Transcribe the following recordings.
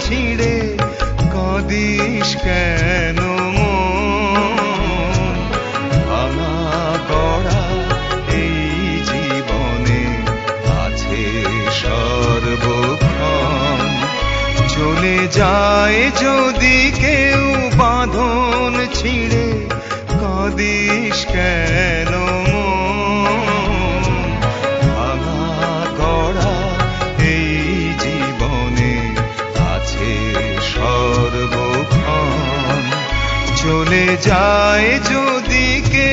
ছিঁড়ে কাঁদিস কেন মন? ভাঙা গড়া এই জীবনে আছে সর্বক্ষণ। চলে যায় যদি কেউ বাঁধন ছিঁড়ে কাঁদিস কেন মন? ভাঙা গড়া এই জীবনে আছে সর্বক্ষণ। চলে যায় যদি কেউ।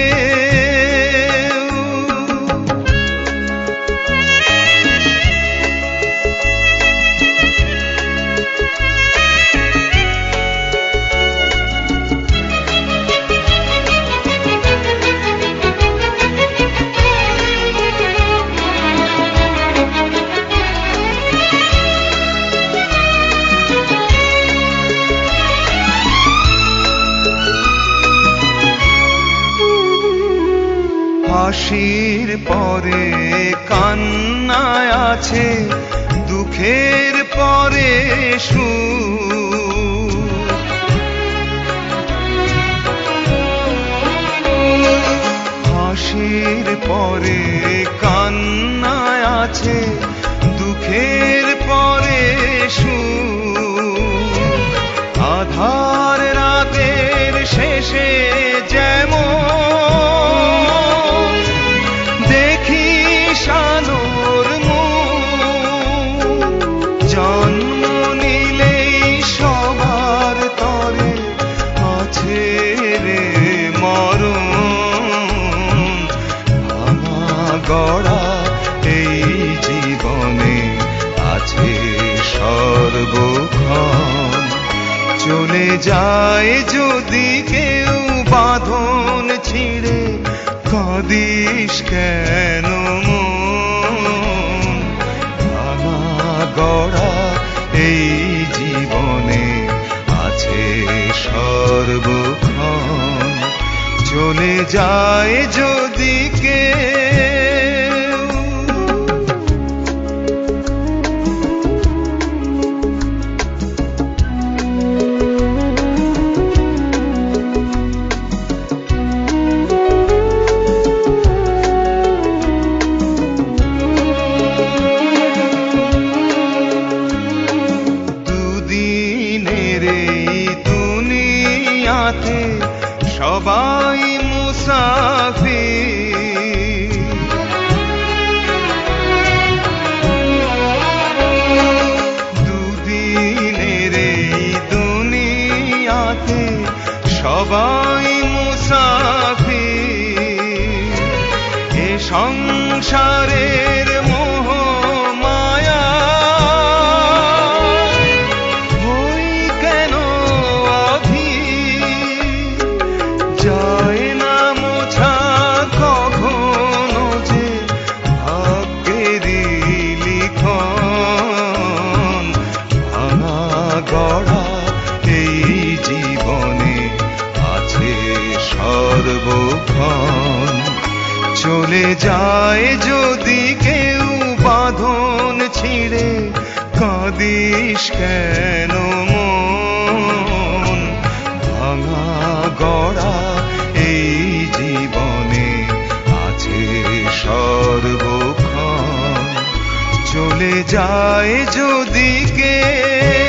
হাসির পরে কান্নায় আছে, দুঃখের পরে সুখ। হাসির পরে কান্নায় আছে, দুঃখের পরে সুখ। আধার রাতের শেষে যেমন আলোর মুখ, জন্ম নিলেই সবার তরে আছে রে মরণ। ভাঙা গড়া এই জীবনে আছে সর্বক্ষণ। চলে যায় যদি কেউ বাঁধন ছিঁড়ে কাঁদিস কেন মন? ভাঙা গড়া এই জীবনে আছে সর্বক্ষণ। চলে যায় যদি কেউ। সবাই মুসাফির, দুদিনের এই দুনিয়াতে সবাই মুসাফির। এ সংসারের মোহ মায়া হই কেন যায় না মোছা কখনো যে ভাগ্যেরই লিখন। ভাঙা গড়া এই জীবনে আছে সর্বক্ষণ। চলে যায় যদি কেউ বাঁধন ছিঁড়ে কাঁদিস কেন মন? ভাঙা গড়া এই জীবনে আছে সর্বক্ষণ। চলে যায় যদি কেউ।